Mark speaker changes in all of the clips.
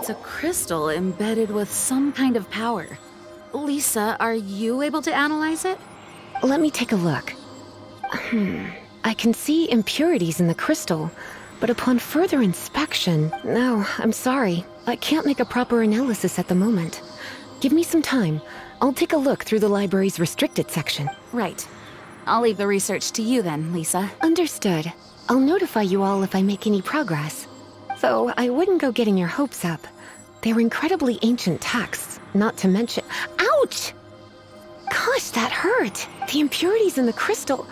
Speaker 1: It's a crystal embedded with some kind of power. Lisa, are you able to analyze it?
Speaker 2: Let me take a look. I can see impurities in the crystal, but upon further inspection, no, I'm sorry. I can't make a proper analysis at the moment. Give me some time. I'll take a look through the library's restricted section.
Speaker 1: Right. I'll leave the research to you then, Lisa.
Speaker 2: Understood. I'll notify you all if I make any progress. Though I wouldn't go getting your hopes up. They're incredibly ancient texts, not to mention— Ouch! Gosh, that hurt. The impurities in the crystal—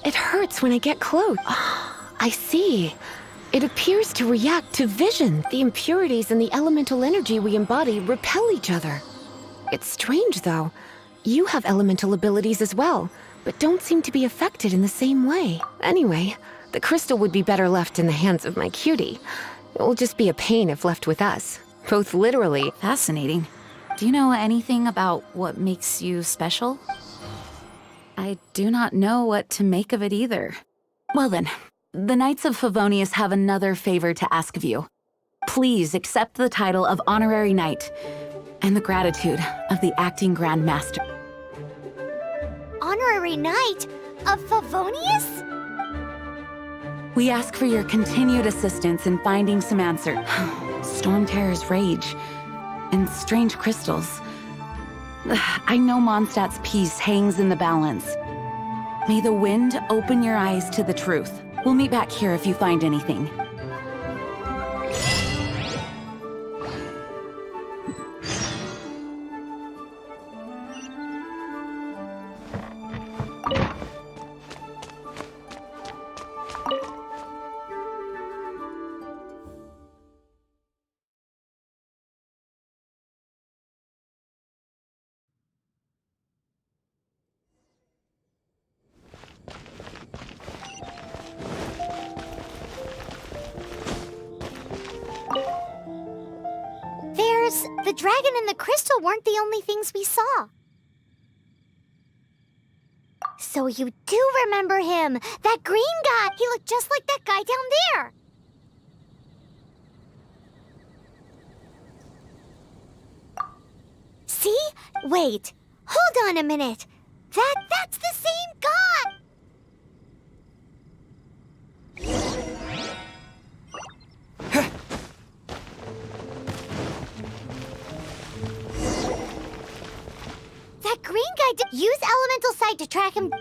Speaker 2: it hurts when I get close. I see. It appears to react to vision. The impurities and the elemental energy we embody repel each other. It's strange, though. You have elemental abilities as well, but don't seem to be affected in the same way. Anyway, the crystal would be better left in the hands of my cutie. It will just be a pain if left with us, both literally—
Speaker 1: Fascinating. Do you know anything about what makes you special? I do not know what to make of it either. Well then, the Knights of Favonius have another favor to ask of you. Please accept the title of Honorary Knight and the gratitude of the Acting Grand Master.
Speaker 3: Honorary Knight of Favonius?
Speaker 1: We ask for your continued assistance in finding some answer. Storm Terror's rage and strange crystals. I know Mondstadt's peace hangs in the balance. May the wind open your eyes to the truth. We'll meet back here if you find anything.
Speaker 3: The dragon and the crystal weren't the only things we saw. So you do remember him, that green guy. He looked just like that guy down there. See? Wait, hold on a minute. That's the same guy. That green guy did use elemental sight to track him.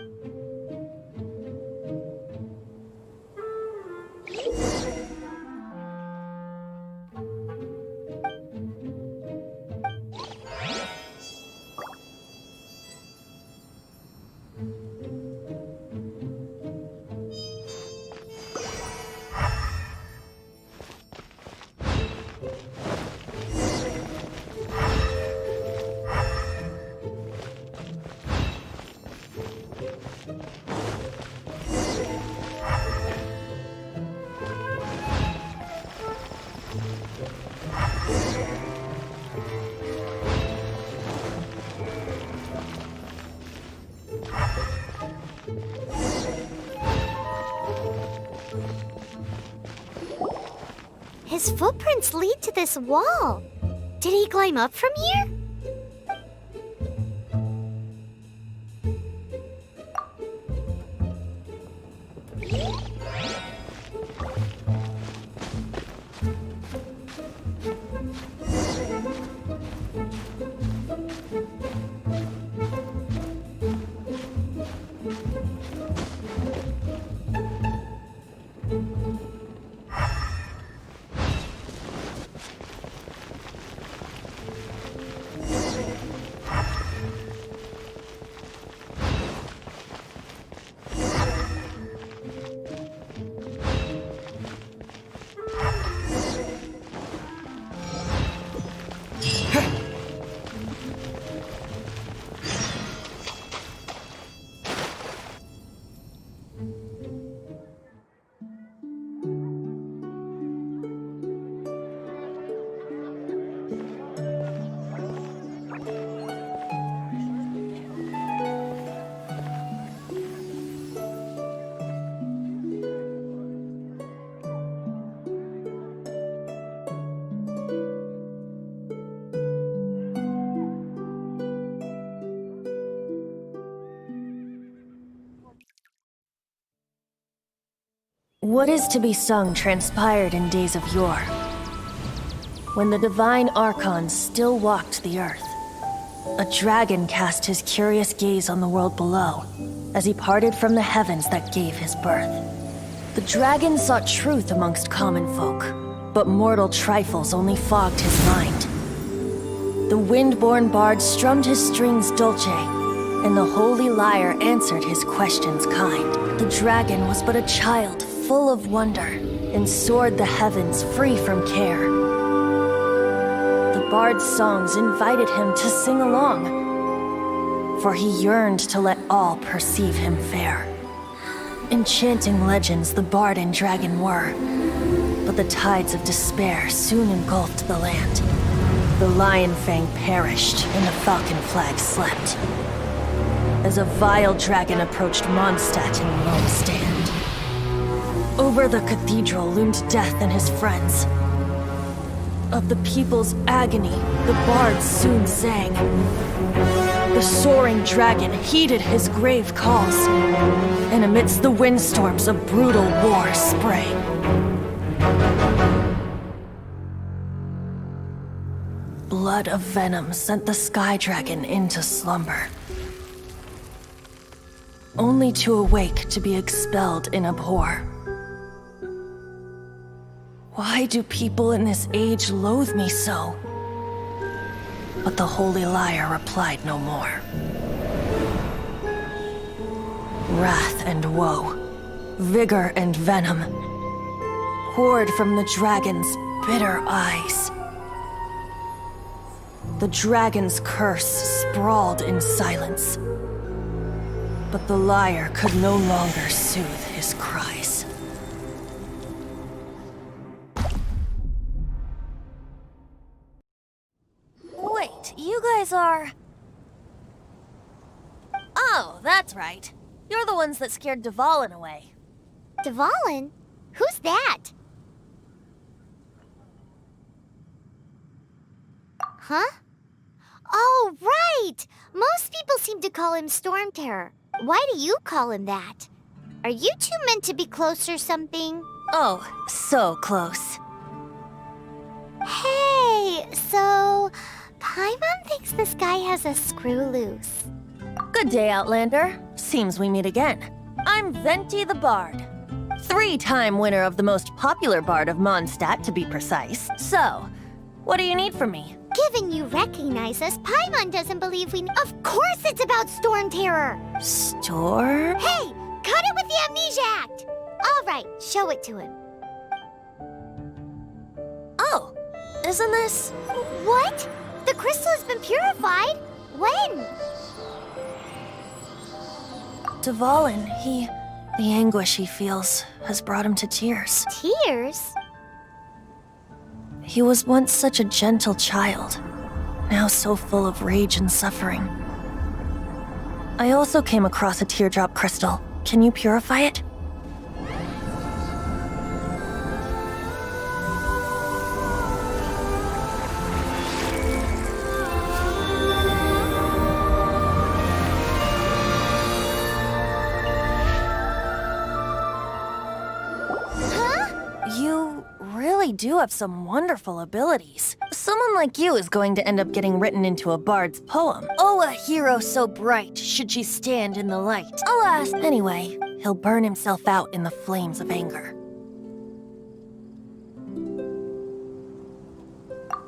Speaker 3: His footprints lead to this wall. Did he climb up from here?
Speaker 4: What is to be sung transpired in days of yore, when the divine archons still walked the earth. A dragon cast his curious gaze on the world below, as he parted from the heavens that gave his birth. The dragon sought truth amongst common folk, but mortal trifles only fogged his mind. The wind-born bard strummed his strings dolce, and the holy lyre answered his questions kind. The dragon was but a child full of wonder, and soared the heavens free from care. The bard's songs invited him to sing along, for he yearned to let all perceive him fair. Enchanting legends the bard and dragon were, but the tides of despair soon engulfed the land. The lion fang perished, and the falcon flag slept, as a vile dragon approached Mondstadt in lone stand. Over the cathedral loomed death and his friends. Of the people's agony, the bards soon sang. The soaring dragon heeded his grave calls, and amidst the windstorms a brutal war sprang. Blood of venom sent the sky dragon into slumber, only to awake to be expelled in abhor. Why do people in this age loathe me so? But the holy lyre replied no more. Wrath and woe, vigor and venom, poured from the dragon's bitter eyes. The dragon's curse sprawled in silence, but the lyre could no longer soothe his cries. Wait, you guys are... Oh, that's right. You're the ones that scared Dvalin away.
Speaker 3: Dvalin? Who's that? Huh? Oh, right! Most people seem to call him Storm Terror. Why do you call him that? Are you two meant to be close or something?
Speaker 4: Oh, so close.
Speaker 3: Hey, so... Paimon thinks this guy has a screw loose.
Speaker 4: Good day, Outlander. Seems we meet again. I'm Venti the Bard. 3-time winner of the most popular bard of Mondstadt, to be precise. So, what do you need from me?
Speaker 3: Given you recognize us, Paimon doesn't believe we... Of course it's about Storm Terror!
Speaker 4: Storm?
Speaker 3: Hey! Cut it with the Amnesia Act! Alright, show it to him.
Speaker 4: Oh, isn't this...
Speaker 3: What? The crystal has been purified? When?
Speaker 4: Dvalin, the anguish he feels has brought him to tears.
Speaker 3: Tears?
Speaker 4: He was once such a gentle child, now so full of rage and suffering. I also came across a teardrop crystal. Can you purify it? You really do have some wonderful abilities. Someone like you is going to end up getting written into a bard's poem. Oh, a hero so bright, should she stand in the light. Alas, anyway, he'll burn himself out in the flames of anger.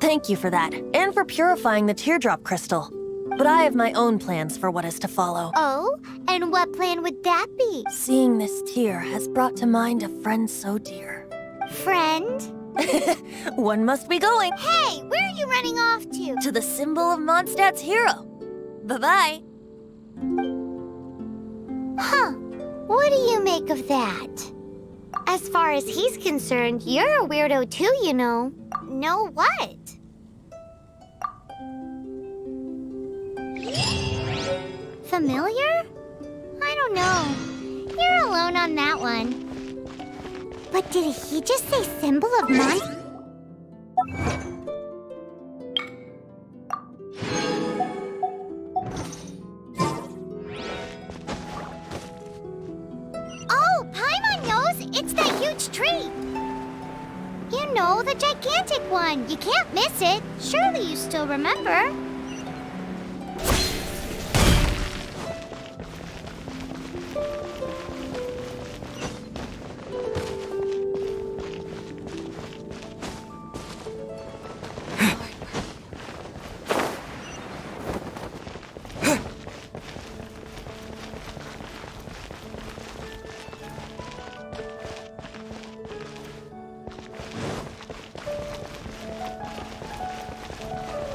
Speaker 4: Thank you for that, and for purifying the teardrop crystal. But I have my own plans for what is to follow.
Speaker 3: Oh? And what plan would that be?
Speaker 4: Seeing this tear has brought to mind a friend so dear.
Speaker 3: Friend?
Speaker 4: One must be going.
Speaker 3: Hey, where are you running off to?
Speaker 4: To the symbol of Mondstadt's hero. Bye-bye.
Speaker 3: Huh. What do you make of that? As far as he's concerned, you're a weirdo too, you know. Know what? Familiar? I don't know. You're alone on that one. But did he just say symbol of Mon? Oh, Paimon knows! It's that huge know, the gigantic one. You can't miss it. Surely you still remember.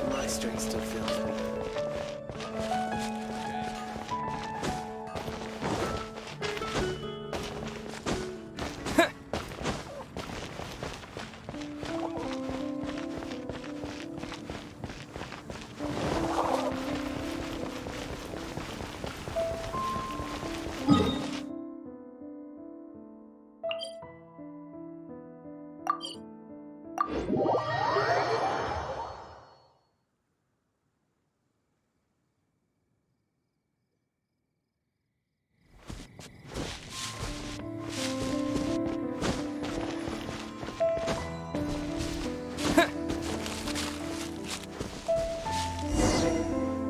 Speaker 5: My string still feels weak.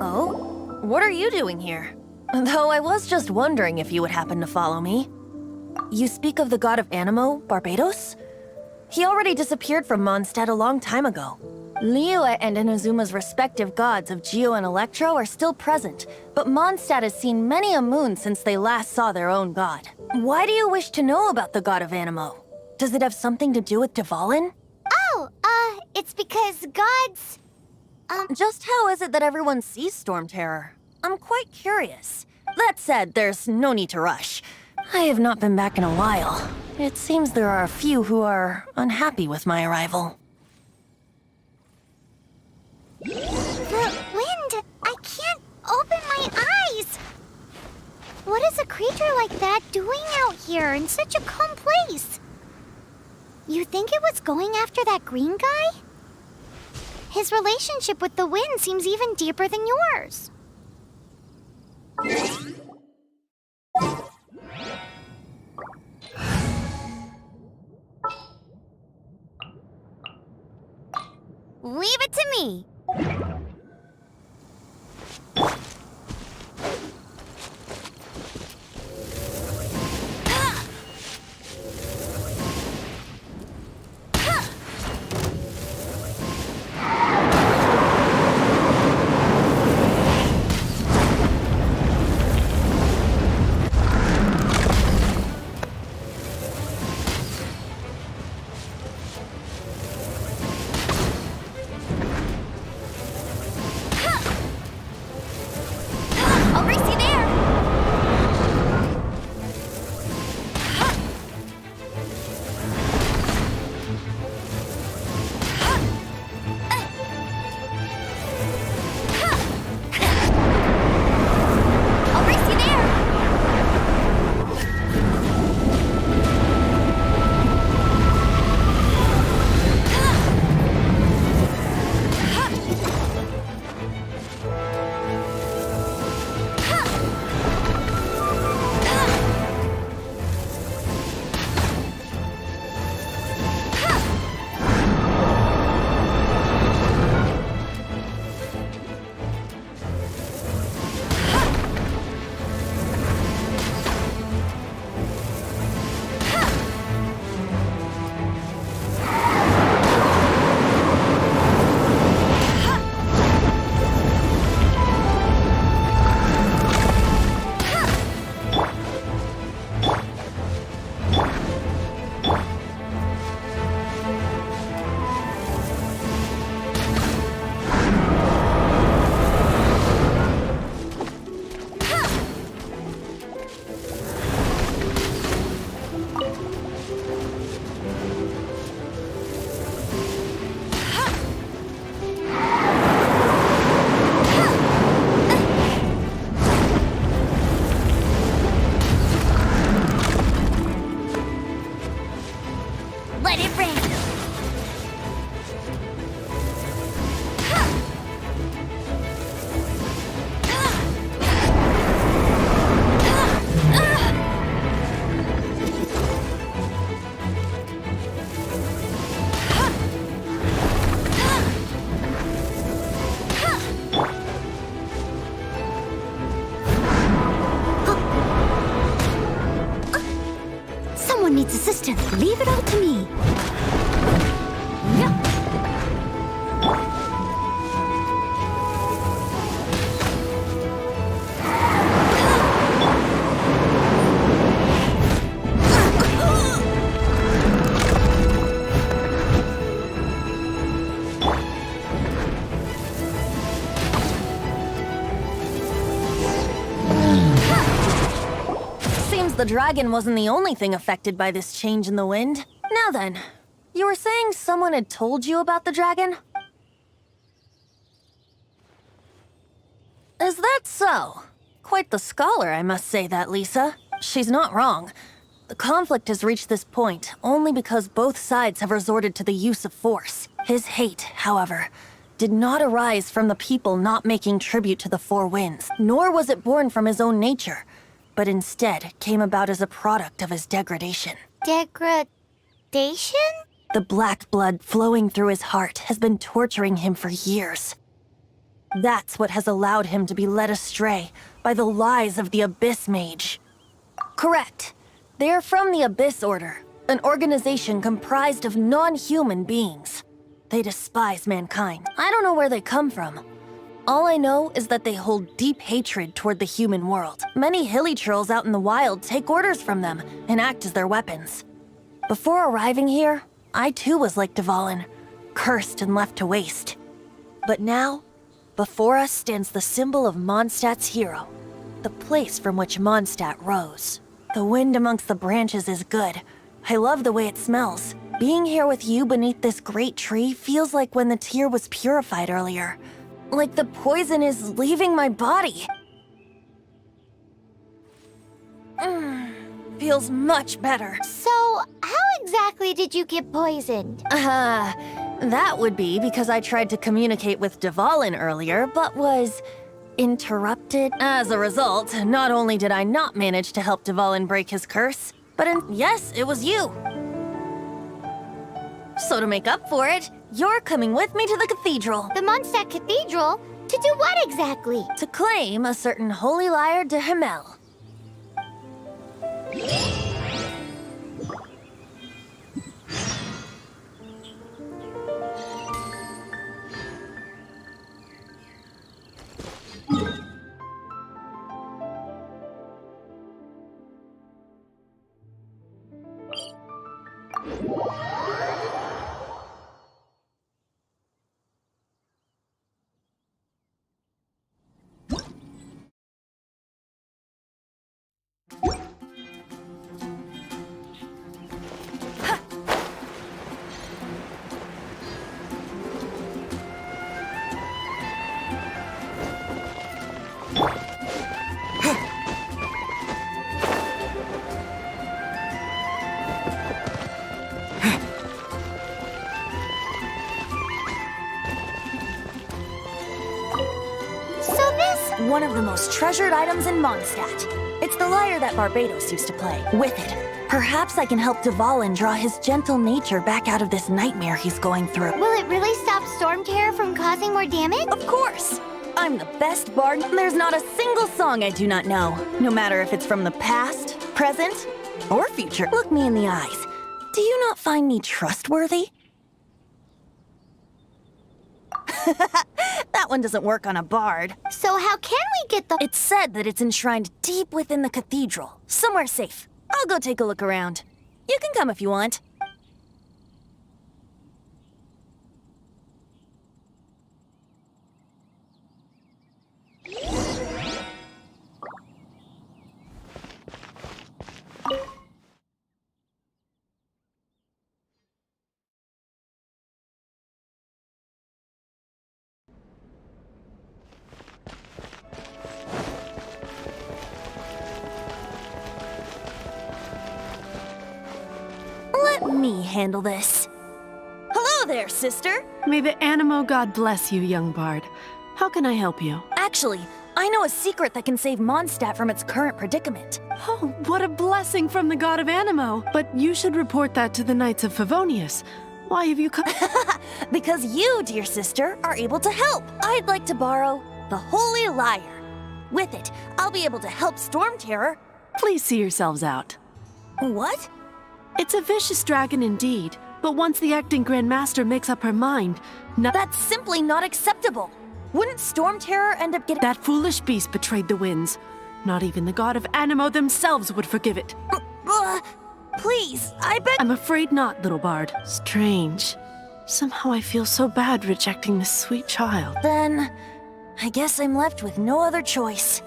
Speaker 4: Oh? What are you doing here? Though I was just wondering if you would happen to follow me. You speak of the god of Animo, Barbados? He already disappeared from Mondstadt a long time ago. Liyue and Inazuma's respective gods of Geo and Electro are still present, but Mondstadt has seen many a moon since they last saw their own god. Why do you wish to know about the god of Animo? Does it have something to do with Dvalin?
Speaker 3: Oh, it's because gods...
Speaker 4: Just how is it that everyone sees Storm Terror? I'm quite curious. That said, there's no need to rush. I have not been back in a while. It seems there are a few who are unhappy with my arrival.
Speaker 3: The wind! I can't open my eyes! What is a creature like that doing out here in such a calm place? You think it was going after that green guy? His relationship with the wind seems even deeper than yours. Leave it to me. I'll race you there. I'll race you there. Let it rain.
Speaker 2: Show it to me.
Speaker 4: Seems the dragon wasn't the only thing affected by this change in the wind. Now then, you were saying someone had told you about the dragon? Is that so? Quite the scholar, I must say that, Lisa. She's not wrong. The conflict has reached this point only because both sides have resorted to the use of force. His hate, however, did not arise from the people not making tribute to the Four Winds, nor was it born from his own nature, but instead came about as a product of his degradation.
Speaker 3: Degradation?
Speaker 4: The black blood flowing through his heart has been torturing him for years. That's what has allowed him to be led astray by the lies of the Abyss Mage. Correct. They are from the Abyss Order, an organization comprised of non-human beings. They despise mankind. I don't know where they come from. All I know is that they hold deep hatred toward the human world. Many hilly trolls out in the wild take orders from them and act as their weapons. Before arriving here, I too was like Dvalin, cursed and left to waste. But now, before us stands the symbol of Mondstadt's hero, the place from which Mondstadt rose. The wind amongst the branches is good. I love the way it smells. Being here with you beneath this great tree feels like when the tear was purified earlier. Like the poison is leaving my body. Feels much better.
Speaker 3: So, how exactly did you get poisoned?
Speaker 4: That would be because I tried to communicate with Dvalin earlier, but was interrupted. As a result, not only did I not manage to help Dvalin break his curse, but yes, it was you. So to make up for it, you're coming with me to the cathedral.
Speaker 3: The Mondstadt Cathedral? To do what exactly?
Speaker 4: To claim a certain holy lyre de Himmel. One of the most treasured items in Mondstadt. It's the lyre that Barbados used to play. With it, perhaps I can help Dvalin draw his gentle nature back out of this nightmare he's going through.
Speaker 3: Will it really stop Storm Terror from causing more damage?
Speaker 4: Of course! I'm the best bard. There's not a single song I do not know, no matter if it's from the past, present, or future. Look me in the eyes. Do you not find me trustworthy? That one doesn't work on a bard.
Speaker 3: So how can we get the—
Speaker 4: It's said that it's enshrined deep within the cathedral, somewhere safe. I'll go take a look around. You can come if you want. Let me handle this. Hello there, sister!
Speaker 6: May the Animo God bless you, young bard. How can I help you?
Speaker 4: Actually, I know a secret that can save Mondstadt from its current predicament.
Speaker 6: Oh, what a blessing from the god of Animo! But you should report that to the Knights of Favonius. Why have you come?
Speaker 4: Because you, dear sister, are able to help. I'd like to borrow the Holy Lyre. With it, I'll be able to help Storm Terror.
Speaker 6: Please see yourselves out.
Speaker 4: What?
Speaker 6: It's a vicious dragon indeed, but once the acting Grand Master makes up her mind,
Speaker 4: That's simply not acceptable. Wouldn't Storm Terror end up getting—
Speaker 6: that foolish beast betrayed the winds. Not even the god of Anemo themselves would forgive it.
Speaker 4: Please, I beg—
Speaker 6: I'm afraid not, little bard. Strange. Somehow I feel so bad rejecting this sweet child.
Speaker 4: Then, I guess I'm left with no other choice.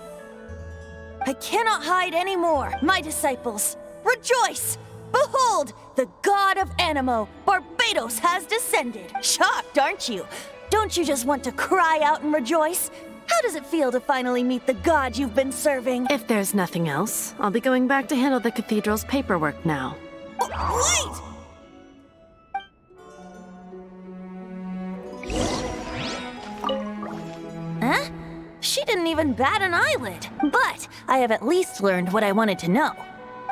Speaker 4: I cannot hide anymore. My disciples, rejoice! Behold, the god of Anemo, Barbados, has descended. Shocked, aren't you? Don't you just want to cry out and rejoice? How does it feel to finally meet the god you've been serving?
Speaker 6: If there's nothing else, I'll be going back to handle the cathedral's paperwork now.
Speaker 4: Wait! Huh? She didn't even bat an eyelid. But I have at least learned what I wanted to know.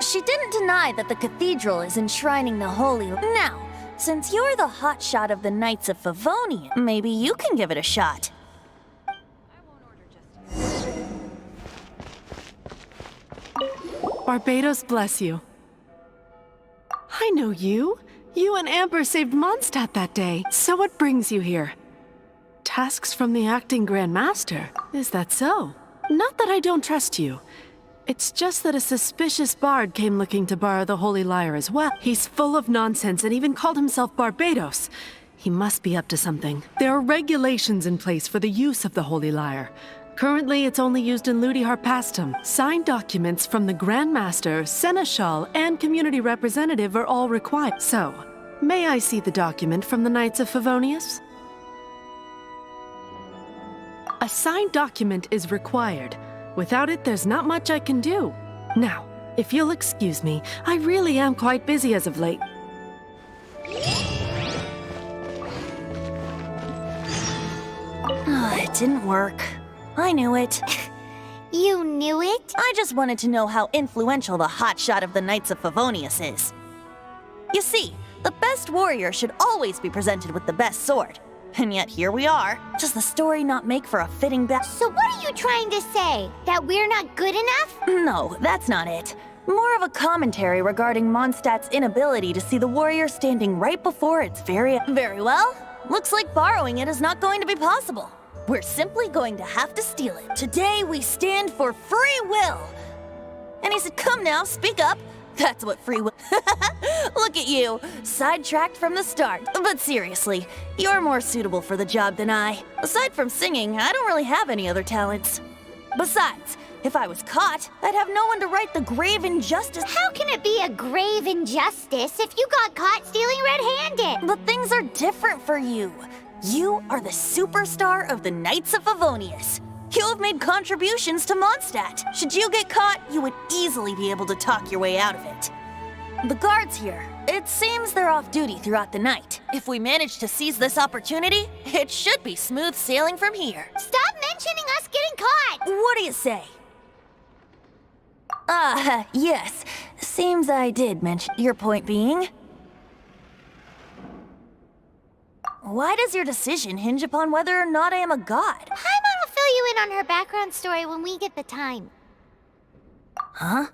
Speaker 4: She didn't deny that the cathedral is enshrining the holy— Now, since you're the hotshot of the Knights of Favonian, maybe you can give it a shot.
Speaker 6: Barbados bless you. I know you. You and Amber saved Mondstadt that day. So what brings you here? Tasks from the acting Grand Master. Is that so? Not that I don't trust you. It's just that a suspicious bard came looking to borrow the Holy Lyre as well. He's full of nonsense and even called himself Barbados. He must be up to something. There are regulations in place for the use of the Holy Lyre. Currently, it's only used in Ludi Harpastum. Signed documents from the Grand Master, Seneschal, and Community Representative are all required. So, may I see the document from the Knights of Favonius? A signed document is required. Without it, there's not much I can do. Now, if you'll excuse me, I really am quite busy as of late.
Speaker 4: It didn't work. I knew it.
Speaker 3: You knew it?
Speaker 4: I just wanted to know how influential the hotshot of the Knights of Favonius is. You see, the best warrior should always be presented with the best sword. And yet here we are. Does the story not make for a fitting
Speaker 3: So what are you trying to say? That we're not good enough?
Speaker 4: No, that's not it. More of a commentary regarding Mondstadt's inability to see the warrior standing right before its very well. Looks like borrowing it is not going to be possible. We're simply going to have to steal it. Today we stand for free will. And he said, come now, speak up. That's what free will— Look at you, sidetracked from the start. But seriously, you're more suitable for the job than I. Aside from singing, I don't really have any other talents. Besides, if I was caught, I'd have no one to right the grave injustice—
Speaker 3: How can it be a grave injustice if you got caught stealing red-handed?
Speaker 4: But things are different for you. You are the superstar of the Knights of Favonius. You have made contributions to Mondstadt. Should you get caught, you would easily be able to talk your way out of it. The guards here, it seems they're off duty throughout the night. If we manage to seize this opportunity, it should be smooth sailing from here.
Speaker 3: Stop mentioning us getting caught!
Speaker 4: What do you say? Yes. Seems I did mention— Your point being? Why does your decision hinge upon whether or not I am a god?
Speaker 3: Paimon will fill you in on her background story when we get the time.
Speaker 4: Huh?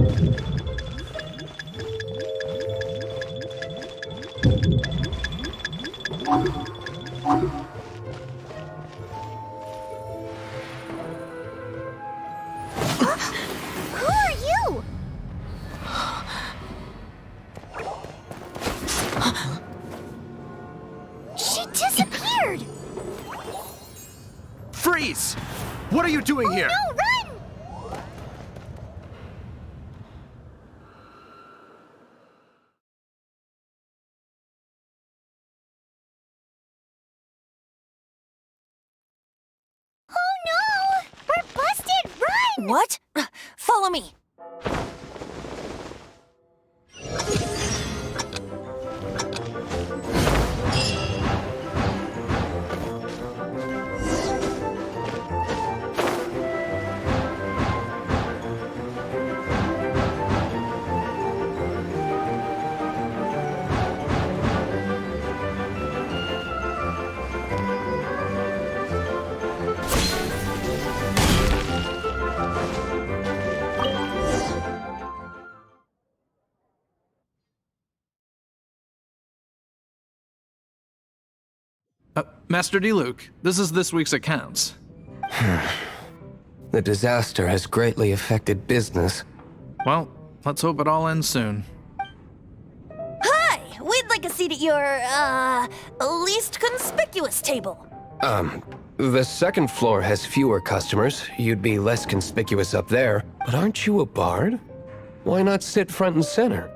Speaker 3: Who are you? She disappeared!
Speaker 5: Freeze! What are you doing here?
Speaker 3: No, run! Oh no! We're busted! Run!
Speaker 4: What? Follow me.
Speaker 7: Master D-Luke, this is this week's accounts.
Speaker 8: The disaster has greatly affected business.
Speaker 7: Well, let's hope it all ends soon.
Speaker 4: Hi! We'd like a seat at your, least conspicuous table.
Speaker 8: The second floor has fewer customers. You'd be less conspicuous up there. But aren't you a bard? Why not sit front and center?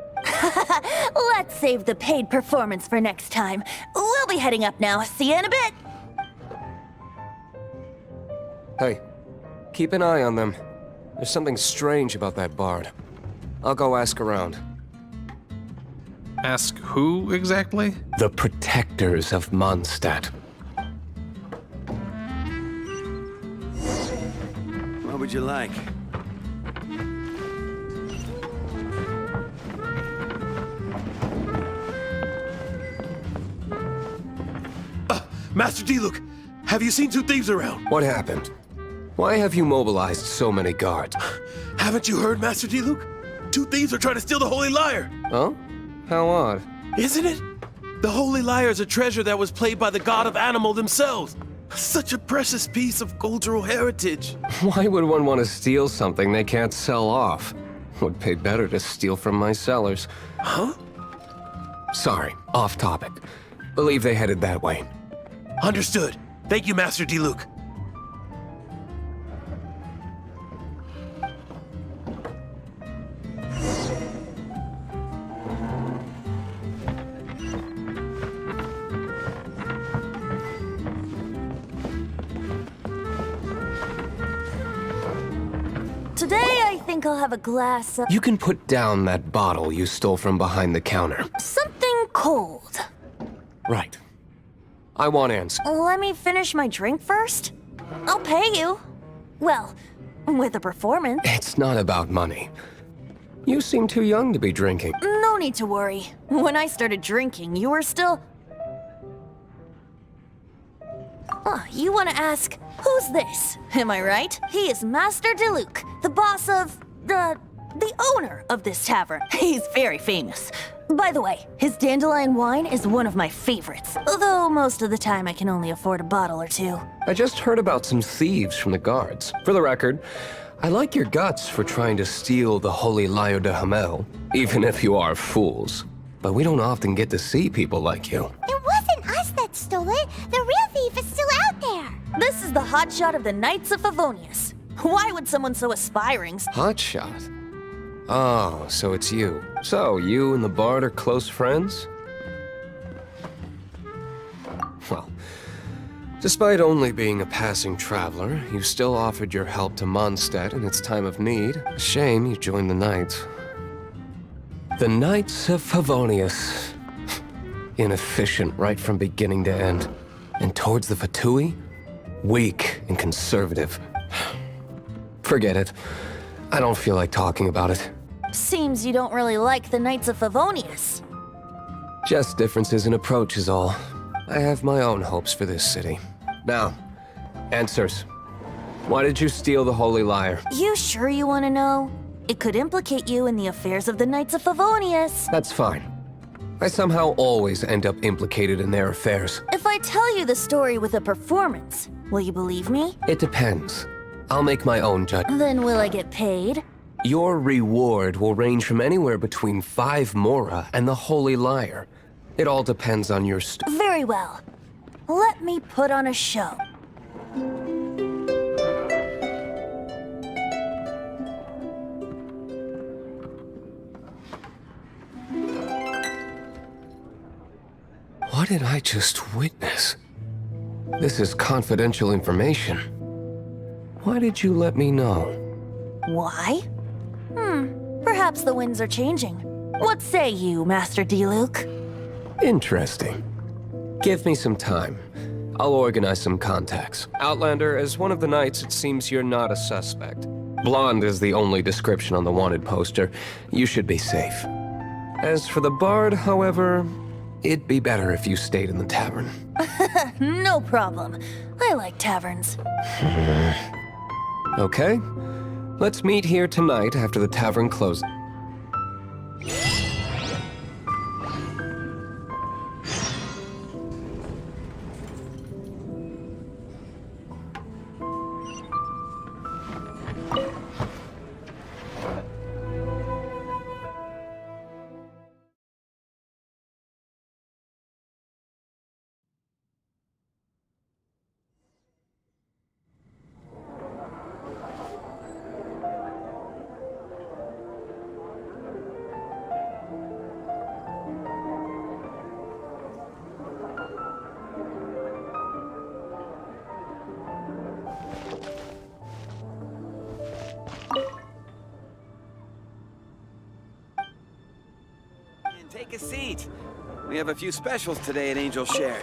Speaker 4: Let's save the paid performance for next time. We'll be heading up now. See you in a bit.
Speaker 8: Hey, keep an eye on them. There's something strange about that bard. I'll go ask around.
Speaker 7: Ask who exactly?
Speaker 8: The protectors of Mondstadt.
Speaker 5: What would you like? Master D-Luke, have you seen two thieves around?
Speaker 8: What happened? Why have you mobilized so many guards?
Speaker 5: Haven't you heard, Master D-Luke? Two thieves are trying to steal the Holy Lyre.
Speaker 8: Oh? How odd.
Speaker 5: Isn't it? The Holy Lyre is a treasure that was played by the god of animal themselves. Such a precious piece of cultural heritage.
Speaker 8: Why would one want to steal something they can't sell off? Would pay better to steal from my sellers.
Speaker 5: Huh?
Speaker 8: Sorry, off topic. Believe they headed that way.
Speaker 5: Understood. Thank you, Master D-Luke.
Speaker 4: Today, I think I'll have a glass of
Speaker 8: You can put down that bottle you stole from behind the counter.
Speaker 4: something cold.
Speaker 8: Right. I want answers.
Speaker 4: Let me finish my drink first. I'll pay you. Well, with a performance.
Speaker 8: It's not about money. You seem too young to be drinking.
Speaker 4: No need to worry. When I started drinking, you were still... you want to ask, who's this? Am I right? He is Master D-Luke, the boss of... the owner of this tavern. He's very famous. By the way, his dandelion wine is one of my favorites, although most of the time I can only afford a bottle or two.
Speaker 8: I just heard about some thieves from the guards. For the record, I like your guts for trying to steal the Holy Lyre de Hamel, even if you are fools. But we don't often get to see people like you.
Speaker 3: It wasn't us that stole it. The real thief is still out there.
Speaker 4: This is the hotshot of the Knights of Favonius. Why would someone so aspiring...
Speaker 8: Hotshot? Oh, so it's you. So, you and the bard are close friends? Well, despite only being a passing traveler, you still offered your help to Mondstadt in its time of need. A shame you joined the Knights. The Knights of Favonius. Inefficient right from beginning to end. And towards the Fatui, weak and conservative. Forget it. I don't feel like talking about it.
Speaker 4: Seems you don't really like the Knights of Favonius.
Speaker 8: Just differences in approach is all. I have my own hopes for this city. Now, answers. Why did you steal the Holy Lyre?
Speaker 4: You sure you want to know? It could implicate you in the affairs of the Knights of Favonius.
Speaker 8: That's fine. I somehow always end up implicated in their affairs.
Speaker 4: If I tell you the story with a performance, will you believe me?
Speaker 8: It depends. I'll make my own judgment.
Speaker 4: Then will I get paid?
Speaker 8: Your reward will range from anywhere between 5 Mora and the Holy Liar. It all depends on your
Speaker 4: Very well. Let me put on a show.
Speaker 8: What did I just witness? This is confidential information. Why did you let me know?
Speaker 4: Why? Perhaps the winds are changing. What say you, Master Diluc?
Speaker 8: Interesting. Give me some time. I'll organize some contacts. Outlander, as one of the knights, it seems you're not a suspect. Blonde is the only description on the wanted poster. You should be safe. As for the bard, however, it'd be better if you stayed in the tavern.
Speaker 4: No problem. I like taverns.
Speaker 8: Okay. Let's meet here tonight after the tavern closes.
Speaker 9: Take a seat. We have a few specials today at Angel Share.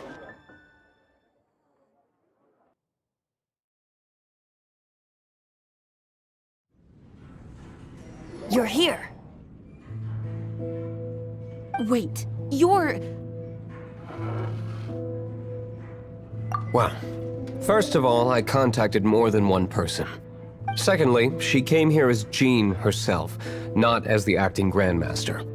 Speaker 4: You're here.
Speaker 1: Wait, you're...
Speaker 8: Well, first of all, I contacted more than one person. Secondly, she came here as Jean herself, not as the acting Grandmaster.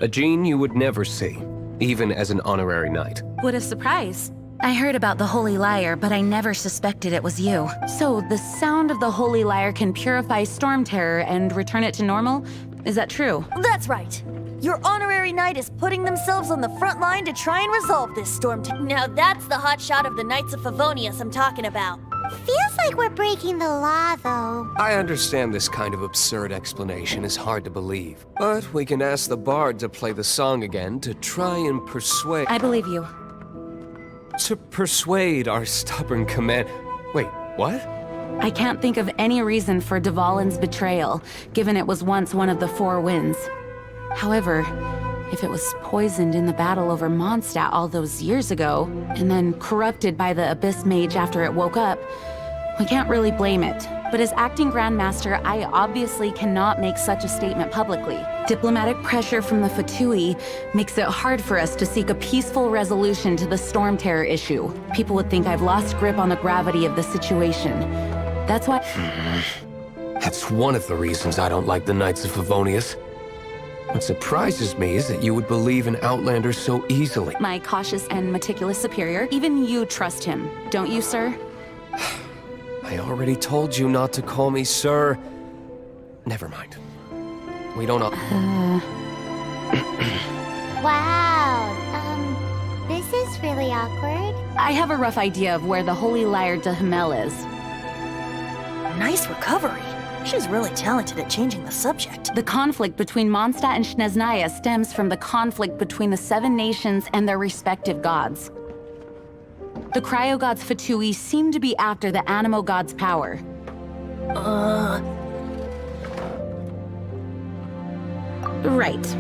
Speaker 8: A Jean you would never see, even as an honorary knight.
Speaker 1: What a surprise. I heard about the Holy Liar, but I never suspected it was you. So, the sound of the Holy Liar can purify Storm Terror and return it to normal? Is that true?
Speaker 4: That's right. Your honorary knight is putting themselves on the front line to try and resolve this storm. Now that's the hot shot of the Knights of Favonius I'm talking about.
Speaker 3: Feels like we're breaking the law, though.
Speaker 8: I understand this kind of absurd explanation is hard to believe, but we can ask the bard to play the song again to try and persuade...
Speaker 1: I believe you.
Speaker 8: To persuade our stubborn command... Wait, what?
Speaker 1: I can't think of any reason for Dvalin's betrayal, given it was once one of the Four Winds. However, if it was poisoned in the battle over Mondstadt all those years ago, and then corrupted by the Abyss Mage after it woke up, we can't really blame it. But as acting Grandmaster, I obviously cannot make such a statement publicly. Diplomatic pressure from the Fatui makes it hard for us to seek a peaceful resolution to the Storm Terror issue. People would think I've lost grip on the gravity of the situation. That's why...
Speaker 8: That's one of the reasons I don't like the Knights of Favonius. What surprises me is that you would believe in Outlander so easily.
Speaker 1: My cautious and meticulous superior, even you trust him, don't you, sir?
Speaker 8: I already told you not to call me sir. Never mind. We don't...
Speaker 3: Wow, this is really awkward.
Speaker 1: I have a rough idea of where the Holy Liar de Himmel is.
Speaker 4: Nice recovery. She's really talented at changing the subject.
Speaker 1: The conflict between Mondstadt and Snezhnaya stems from the conflict between the Seven Nations and their respective gods. The cryo-gods Fatui seem to be after the Animo god's power. Right.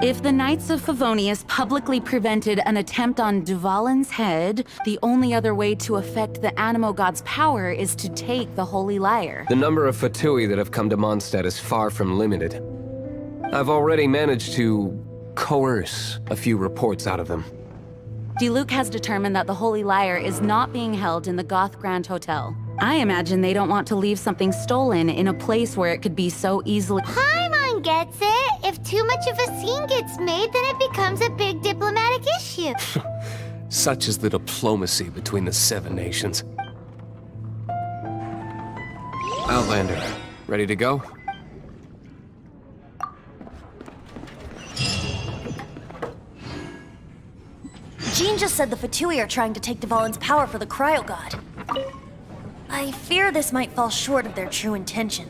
Speaker 1: If the Knights of Favonius publicly prevented an attempt on Dvalin's head, the only other way to affect the Animo god's power is to take the Holy Liar.
Speaker 8: The number of Fatui that have come to Mondstadt is far from limited. I've already managed to coerce a few reports out of them.
Speaker 1: Diluc has determined that the Holy Liar is not being held in the Goth Grand Hotel. I imagine they don't want to leave something stolen in a place where it could be so easily.
Speaker 3: Paimon gets it. If too much of a scene gets made, then it becomes a big diplomatic issue.
Speaker 8: Such is the diplomacy between the Seven Nations. Outlander, ready to go?
Speaker 4: Jean just said the Fatui are trying to take Dvalin's power for the Cryo God. I fear this might fall short of their true intention.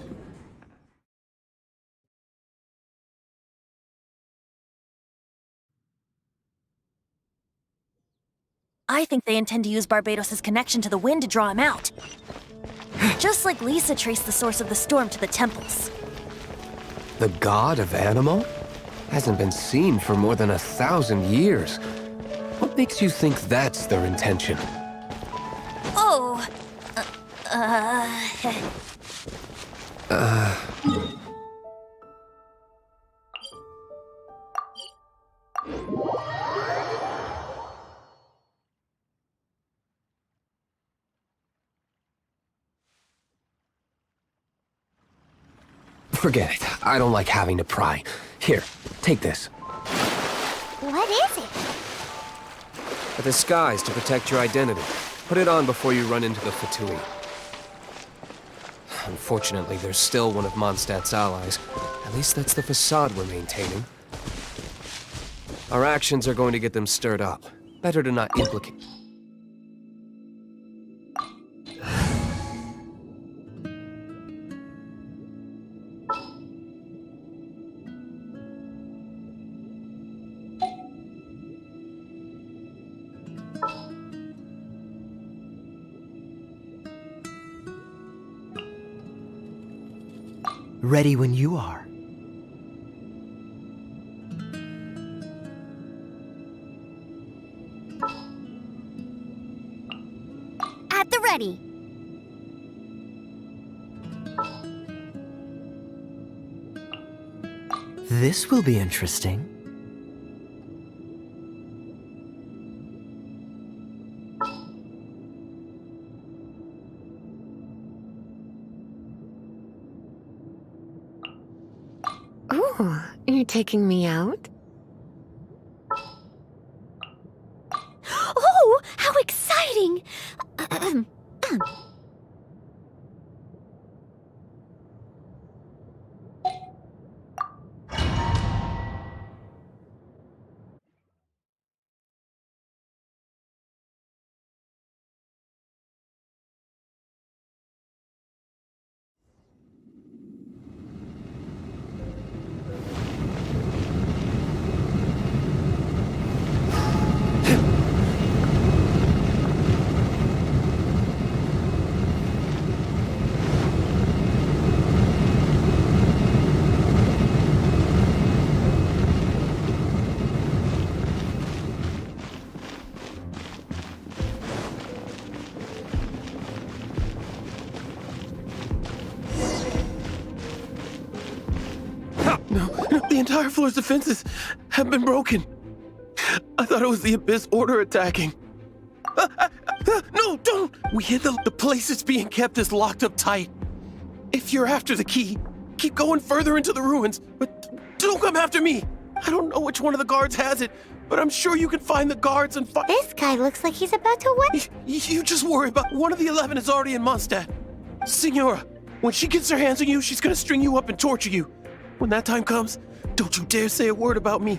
Speaker 4: I think they intend to use Barbados' connection to the wind to draw him out. Just like Lisa traced the source of the storm to the temples.
Speaker 8: The god of Animal? Hasn't been seen for more than 1,000 years. What makes you think that's their intention?
Speaker 4: Oh...
Speaker 8: Forget it. I don't like having to pry. Here, take this.
Speaker 3: What is it?
Speaker 8: A disguise to protect your identity. Put it on before you run into the Fatui. Unfortunately, there's still one of Mondstadt's allies. At least that's the facade we're maintaining. Our actions are going to get them stirred up. Better to not implicate...
Speaker 10: Ready when you are.
Speaker 3: At the ready.
Speaker 10: This will be interesting.
Speaker 2: Oh, you're taking me out?
Speaker 3: Oh, how exciting!
Speaker 5: No, the entire floor's defenses have been broken. I thought it was the Abyss Order attacking. No, don't! We hid the place it's being kept is locked up tight. If you're after the key, keep going further into the ruins, but don't come after me. I don't know which one of the guards has it, but I'm sure you can find the guards and find...
Speaker 3: This guy looks like he's about to what?
Speaker 5: You just worry about one of the 11 is already in Mondstadt. Signora, when she gets her hands on you, she's gonna string you up and torture you. When that time comes, don't you dare say a word about me.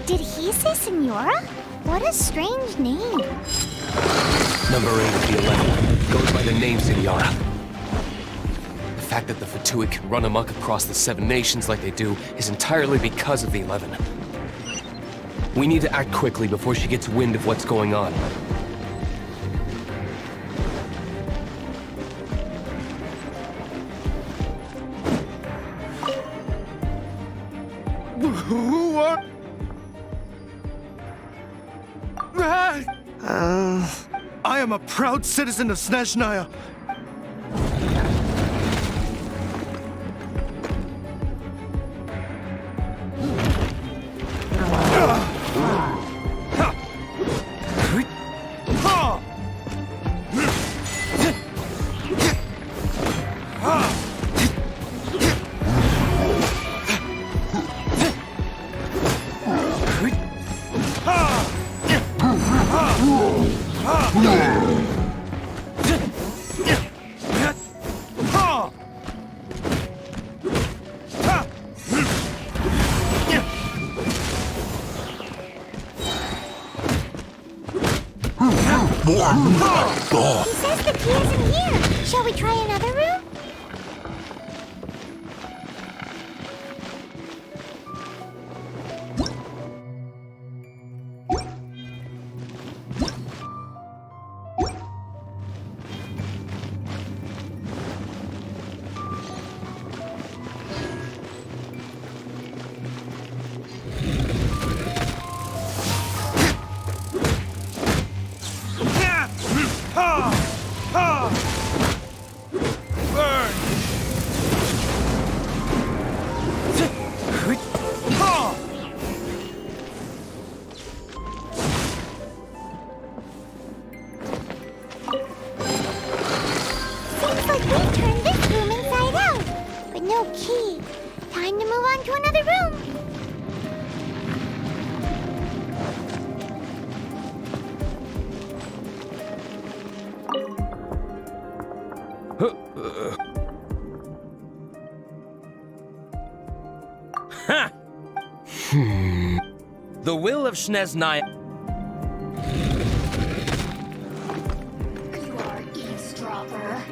Speaker 3: Did he say Senora? What a strange name.
Speaker 8: Number 8 of the 11 goes by the name Signora. The fact that the Fatui can run amok across the Seven Nations like they do is entirely because of the 11. We need to act quickly before she gets wind of what's going on.
Speaker 5: Who are...
Speaker 11: I am a proud citizen of Snezhnaya.
Speaker 3: He says the key isn't here. Shall we try another room? Seems like we turned this room inside out, but no key. Time to move on to another room.
Speaker 12: Ha! The will of Snezhnaya.
Speaker 13: You are eavesdropper.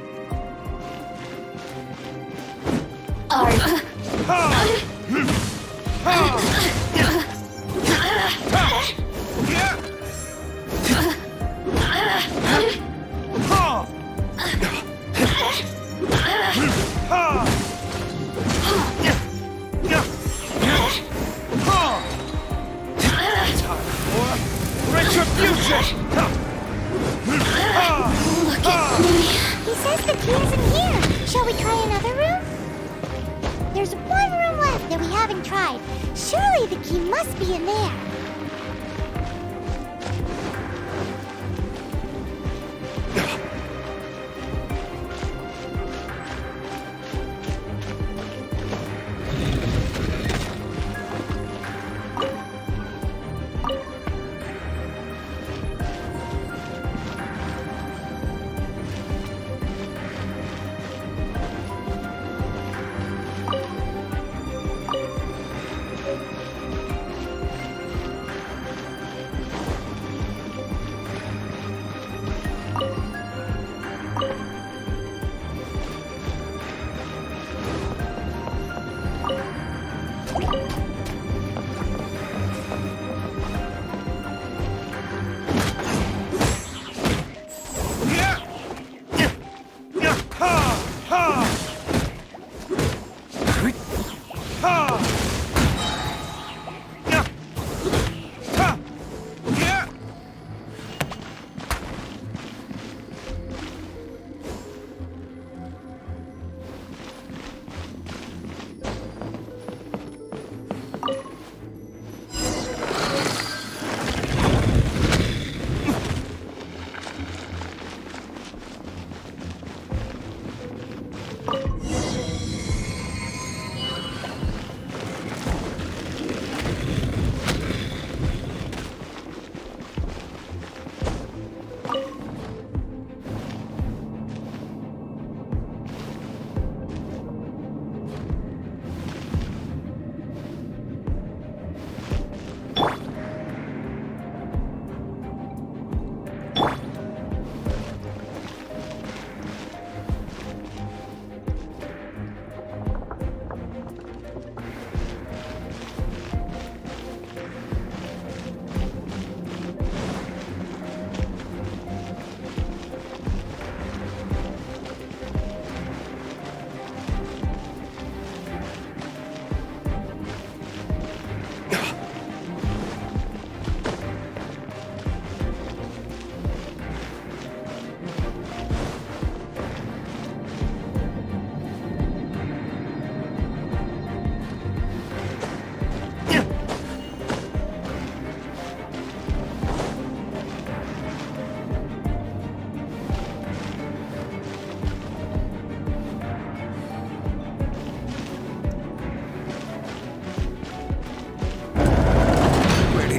Speaker 11: Retribution!
Speaker 3: Look at me. He says the key isn't here. Shall we try another room? There's one room left that we haven't tried. Surely the key must be in there.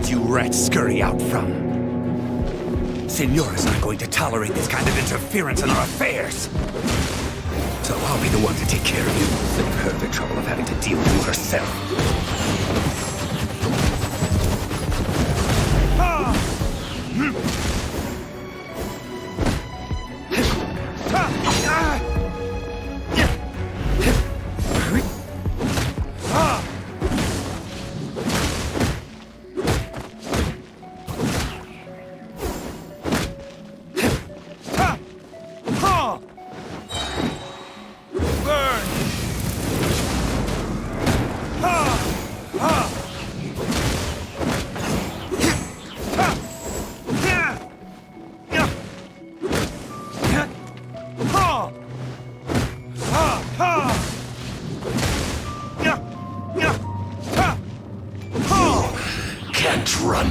Speaker 11: You rats scurry out from. Senora's not going to tolerate this kind of interference in our affairs. So I'll be the one to take care of you. Save her the trouble of having to deal with you herself.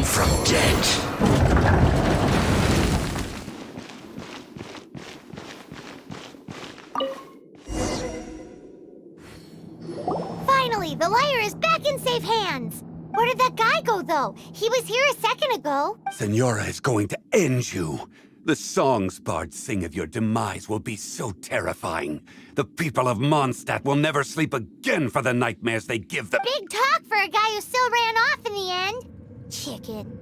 Speaker 11: from dead.
Speaker 3: Finally, the lyre is back in safe hands. Where did that guy go, though? He was here a second ago.
Speaker 11: Senora is going to end you. The songs bards sing of your demise will be so terrifying. The people of Mondstadt will never sleep again for the nightmares they give them.
Speaker 3: Big talk for a guy who still ran off in the end. Chicken.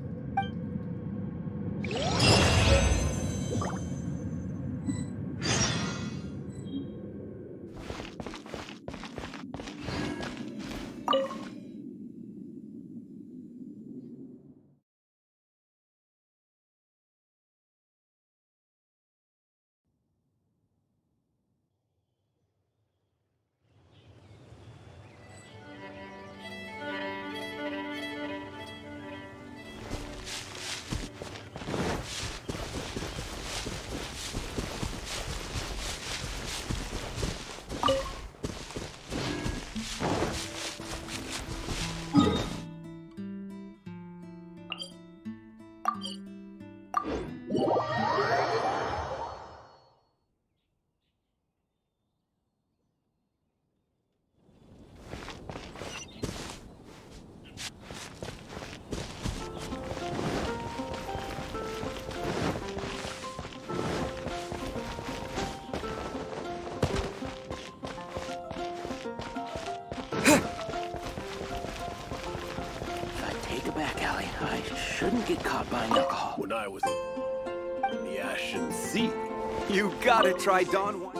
Speaker 5: I shouldn't get caught by alcohol. When I was in the Ashen Sea.
Speaker 9: You gotta try Dawn Wine.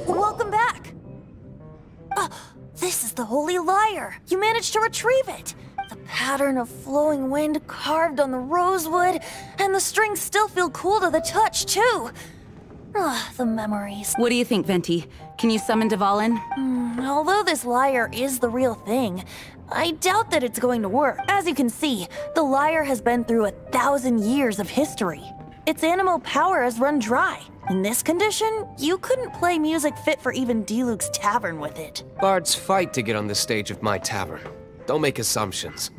Speaker 4: Welcome back! This is the Holy Lyre! You managed to retrieve it! The pattern of flowing wind carved on the rosewood, and the strings still feel cool to the touch, too! The memories.
Speaker 1: What do you think, Venti? Can you summon Dvalin?
Speaker 4: Although this lyre is the real thing, I doubt that it's going to work. As you can see, the lyre has been through 1,000 years of history. Its animal power has run dry. In this condition, you couldn't play music fit for even Diluc's tavern with it.
Speaker 8: Bards fight to get on the stage of my tavern. Don't make assumptions.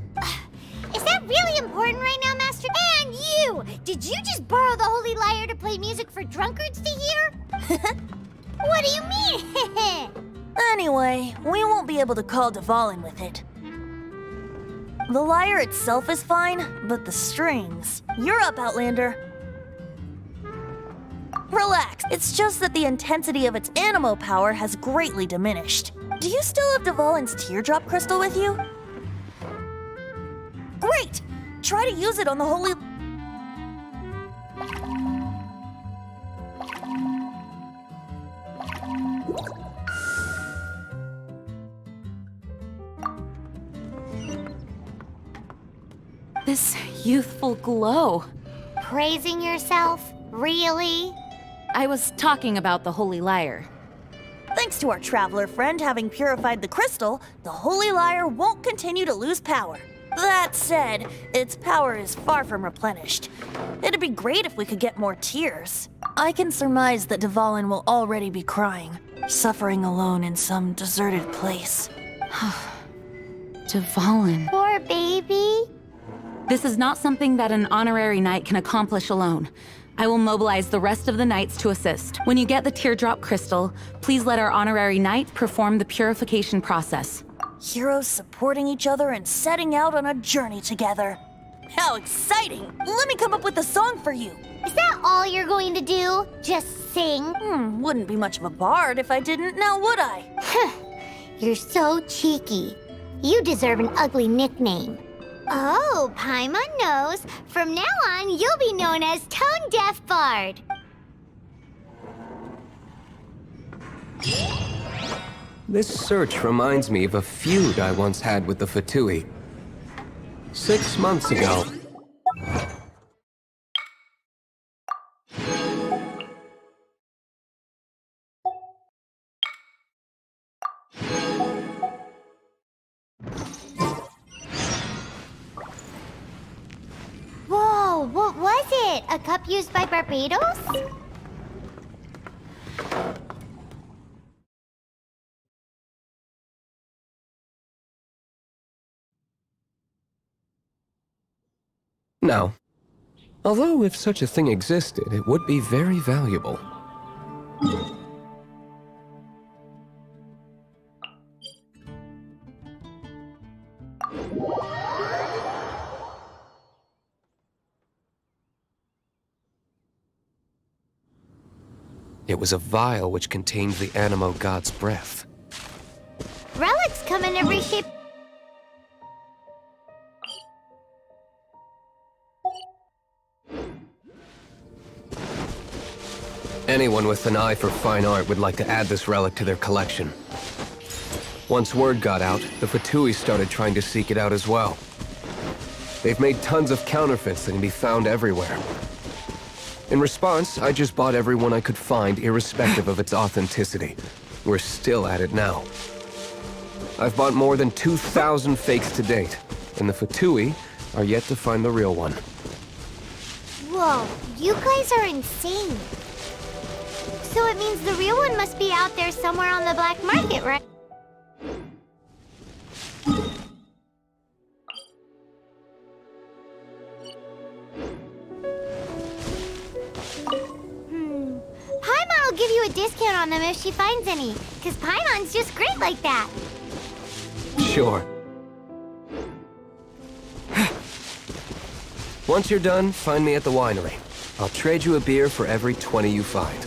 Speaker 3: Is that really important right now, Master? And you! Did you just borrow the Holy Lyre to play music for drunkards to hear? What do you mean?
Speaker 4: Anyway, we won't be able to call Dvalin with it. The lyre itself is fine, but the strings... You're up, Outlander. Relax, it's just that the intensity of its animal power has greatly diminished. Do you still have Dvalin's teardrop crystal with you? Great! Try to use it on the holy...
Speaker 1: This youthful glow.
Speaker 3: Praising yourself? Really?
Speaker 1: I was talking about the Holy Lyre.
Speaker 4: Thanks to our traveler friend having purified the crystal, the Holy Lyre won't continue to lose power. That said, its power is far from replenished. It'd be great if we could get more tears. I can surmise that Dvalin will already be crying, suffering alone in some deserted place.
Speaker 1: Dvalin.
Speaker 3: Poor baby.
Speaker 1: This is not something that an honorary knight can accomplish alone. I will mobilize the rest of the knights to assist. When you get the teardrop crystal, please let our honorary knight perform the purification process.
Speaker 4: Heroes supporting each other and setting out on a journey together. How exciting! Let me come up with a song for you.
Speaker 3: Is that all you're going to do? Just sing?
Speaker 4: Wouldn't be much of a bard if I didn't, now would I?
Speaker 3: You're so cheeky. You deserve an ugly nickname. Oh, Paimon knows. From now on, you'll be known as Tone Deaf Bard.
Speaker 8: This search reminds me of a feud I once had with the Fatui. 6 months ago.
Speaker 3: Whoa, what was it? A cup used by Barbados?
Speaker 8: Now, although if such a thing existed, it would be very valuable. It was a vial which contained the Animo god's breath.
Speaker 3: Relics come in every shape.
Speaker 8: Anyone with an eye for fine art would like to add this relic to their collection. Once word got out, the Fatui started trying to seek it out as well. They've made tons of counterfeits that can be found everywhere. In response, I just bought every one I could find, irrespective of its authenticity. We're still at it now. I've bought more than 2,000 fakes to date, and the Fatui are yet to find the real one.
Speaker 3: Whoa, you guys are insane. So it means the real one must be out there somewhere on the black market, right? Paimon will give you a discount on them if she finds any, because Paimon's just great like that.
Speaker 8: Sure. Once you're done, find me at the winery. I'll trade you a beer for every 20 you find.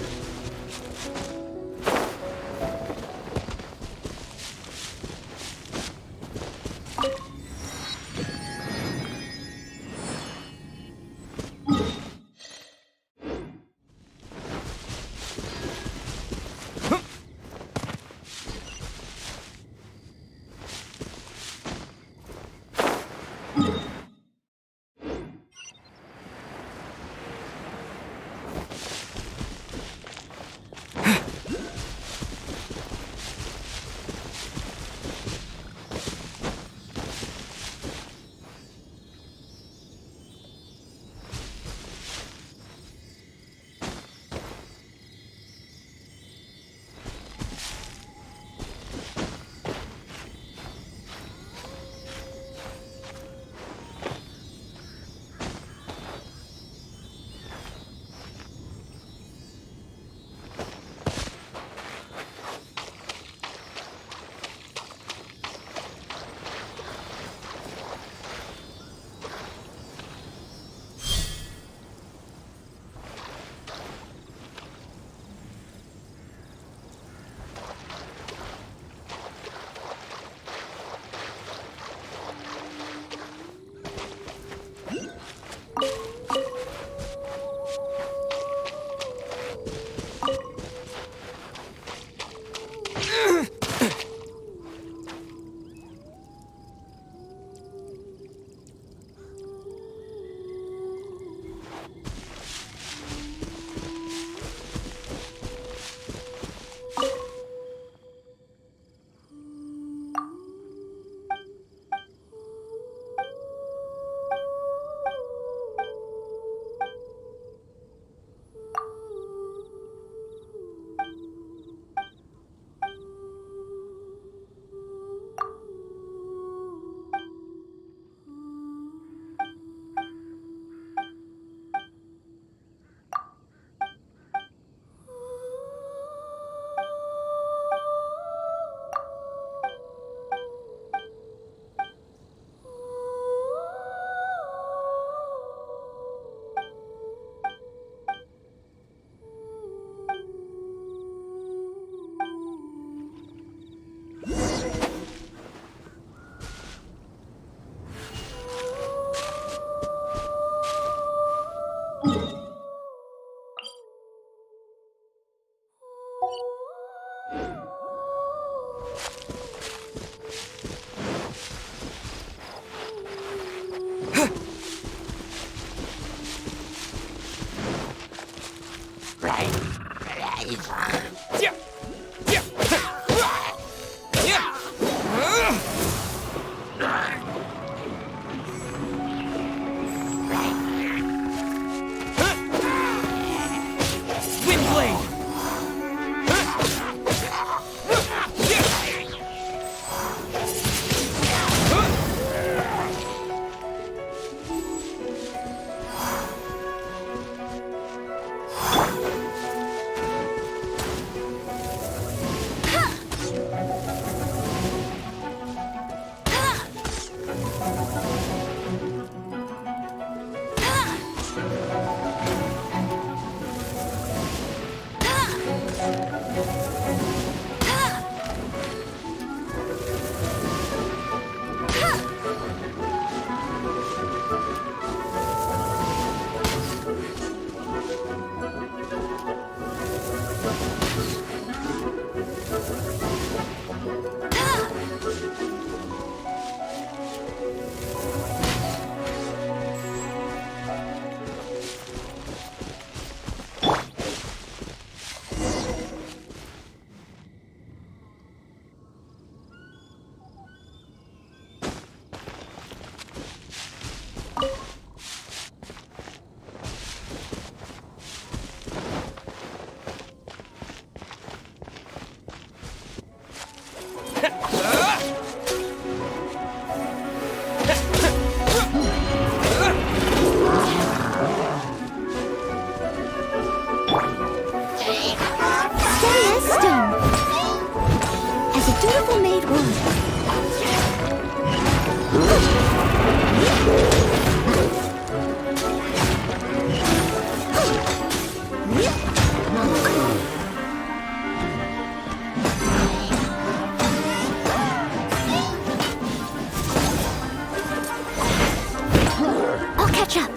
Speaker 3: Watch up.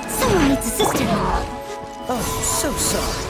Speaker 3: Someone needs assistance.
Speaker 12: Oh, so sorry.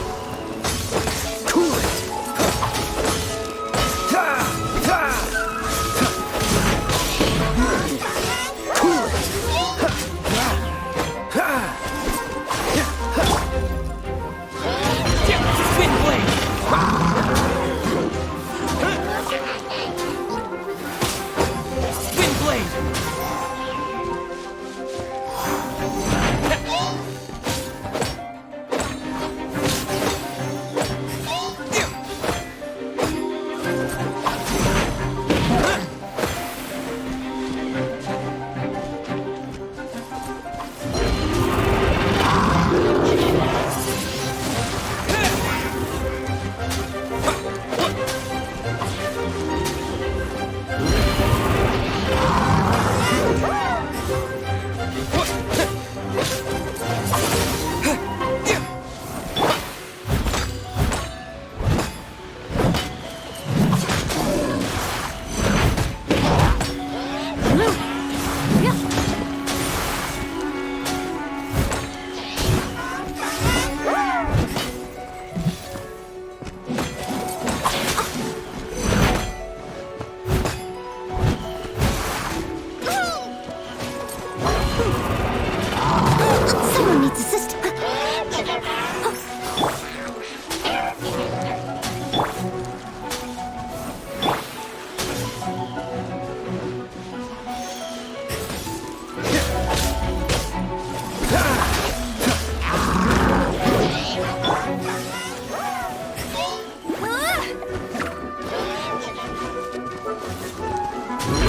Speaker 3: Someone needs assistance.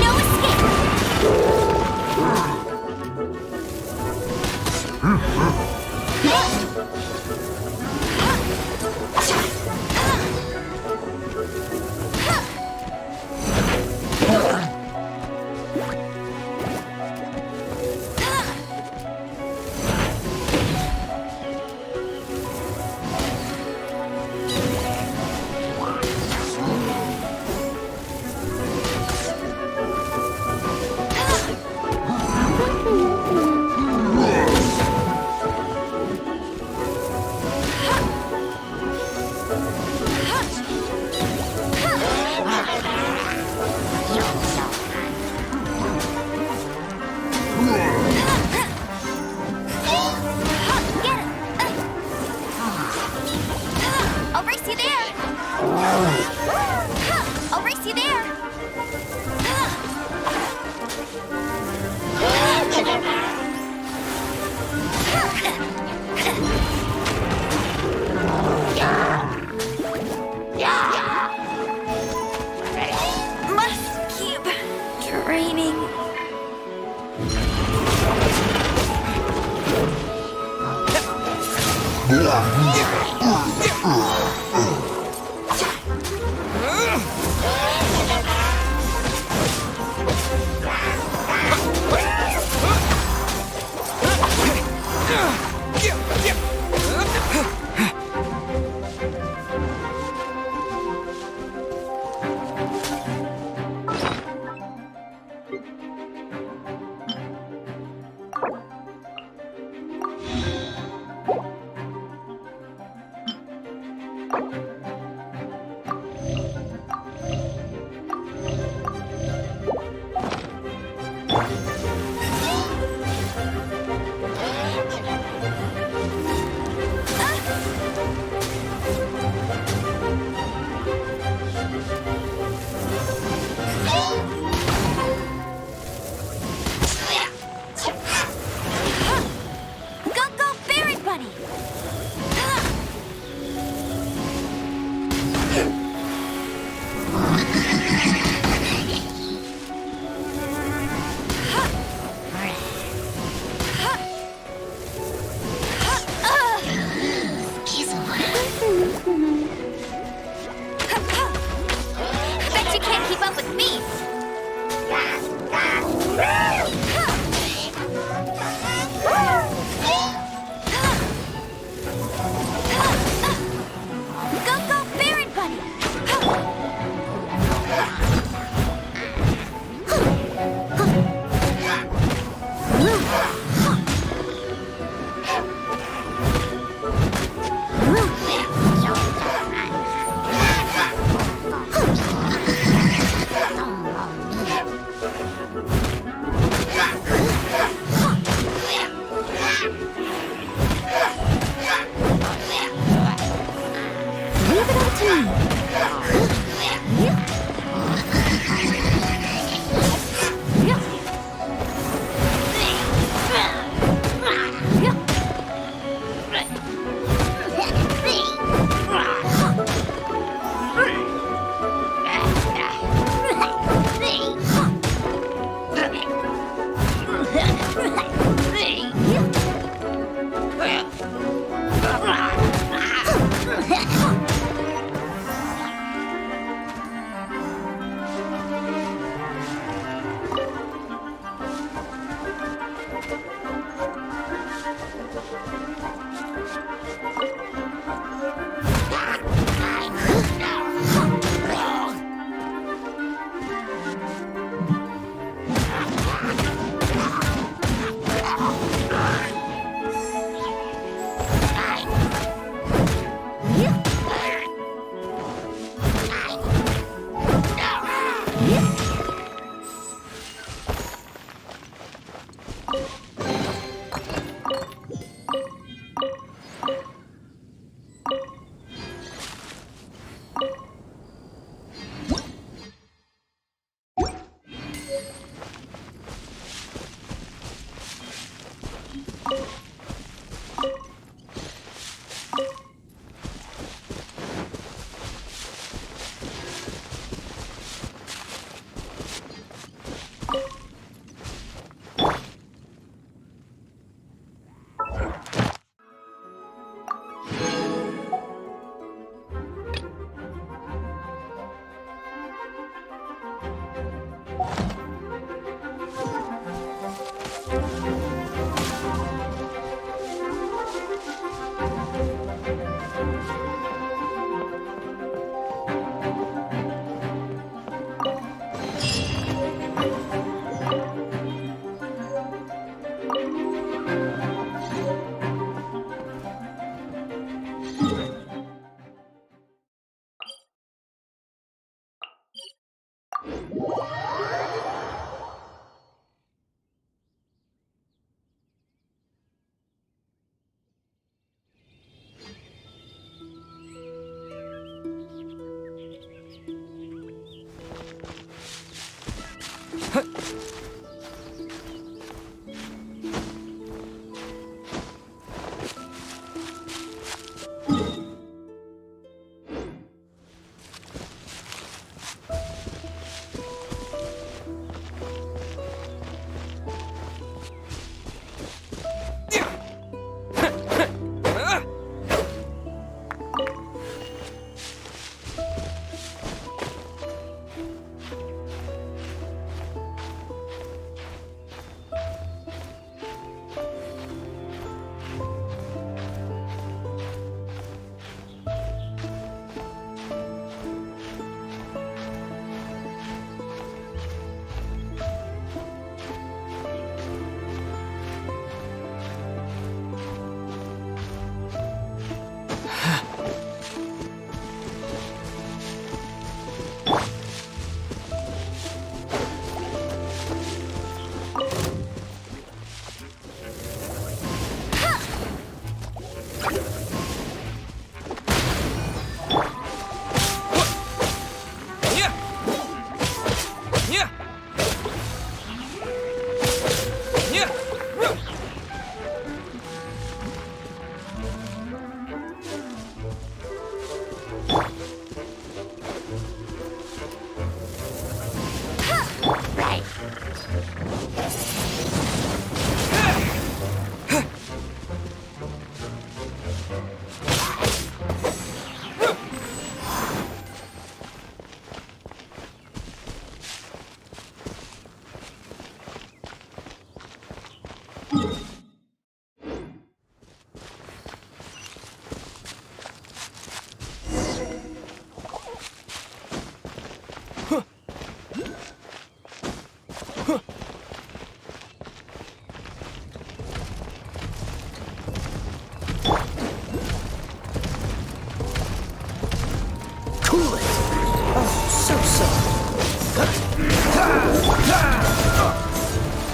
Speaker 3: No escape! I'll race you there! I'll race you there! Must keep training.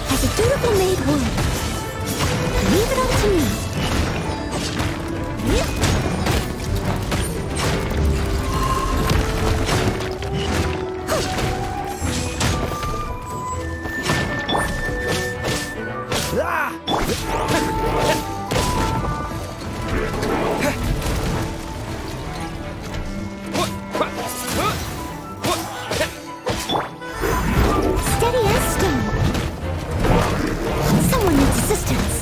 Speaker 3: As a dutiful maid would. Leave it up to me. Steady as stone. Someone needs assistance.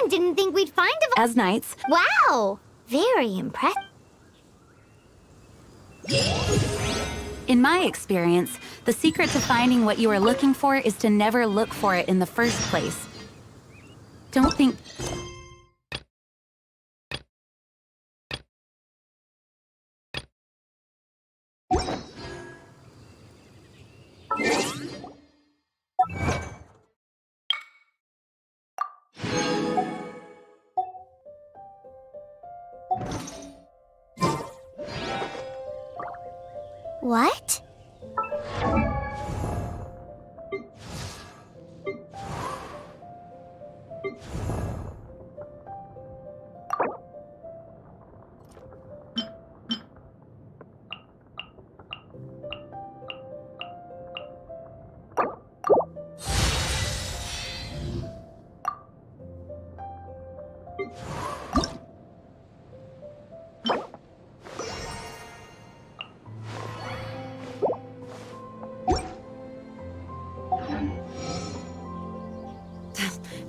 Speaker 3: even didn't think we'd find a...
Speaker 1: As knights,
Speaker 3: Wow! Very impressive.
Speaker 1: in my experience, the secret to finding what you are looking for is to never look for it in the first place. Don't think...
Speaker 3: What?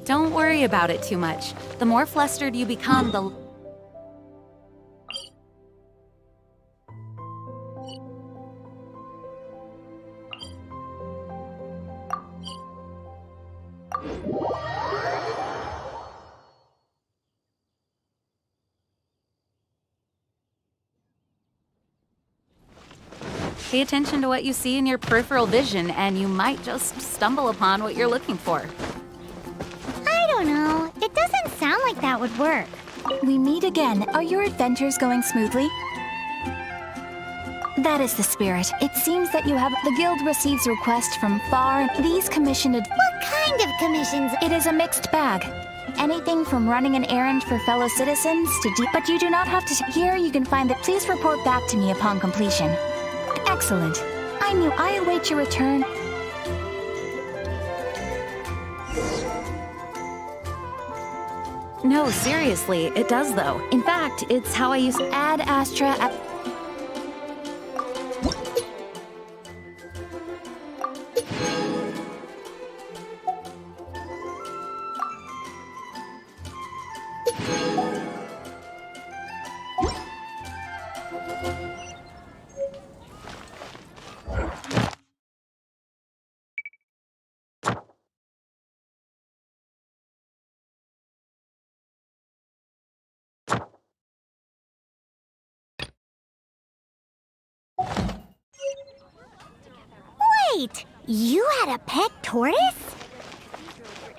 Speaker 1: Don't worry about it too much. The more flustered you become, the... Pay attention to what you see in your peripheral vision, and you might just stumble upon what you're looking for.
Speaker 3: I don't know. It doesn't sound like that would work.
Speaker 14: We meet again. Are your adventures going smoothly? That is the spirit. It seems that you have... The guild receives requests from far and these commissioned...
Speaker 3: What kind of commissions?
Speaker 14: It is a mixed bag. Anything from running an errand for fellow citizens to but you do not have to... Here you can find that. Please report back to me upon completion. Excellent. I await your return.
Speaker 1: No, seriously, it does though. In fact, it's how I use
Speaker 14: Ad Astra...
Speaker 3: Wait! You had a pet tortoise?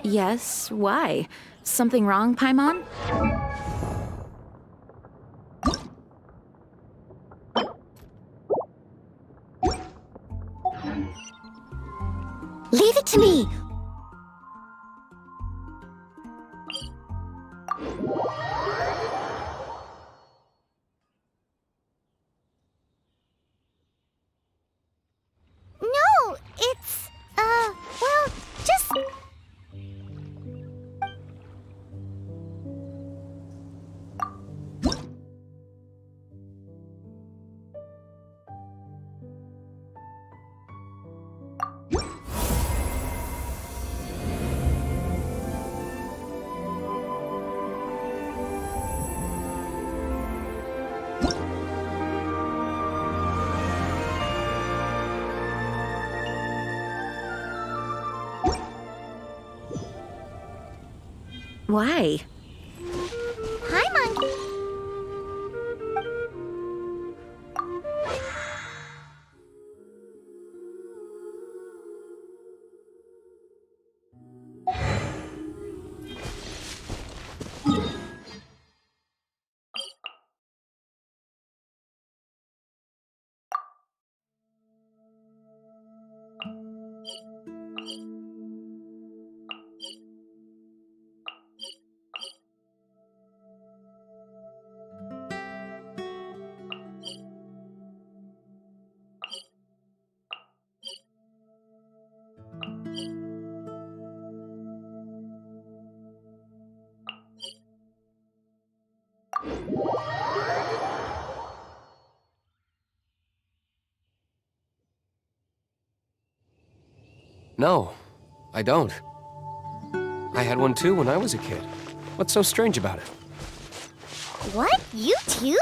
Speaker 1: Yes, why? Something wrong, Paimon?
Speaker 3: Leave it to me! No, it's, well, just...
Speaker 1: Why?
Speaker 3: Hi, monkey.
Speaker 8: No, I don't. I had one too when I was a kid. What's so strange about it?
Speaker 3: What? You too?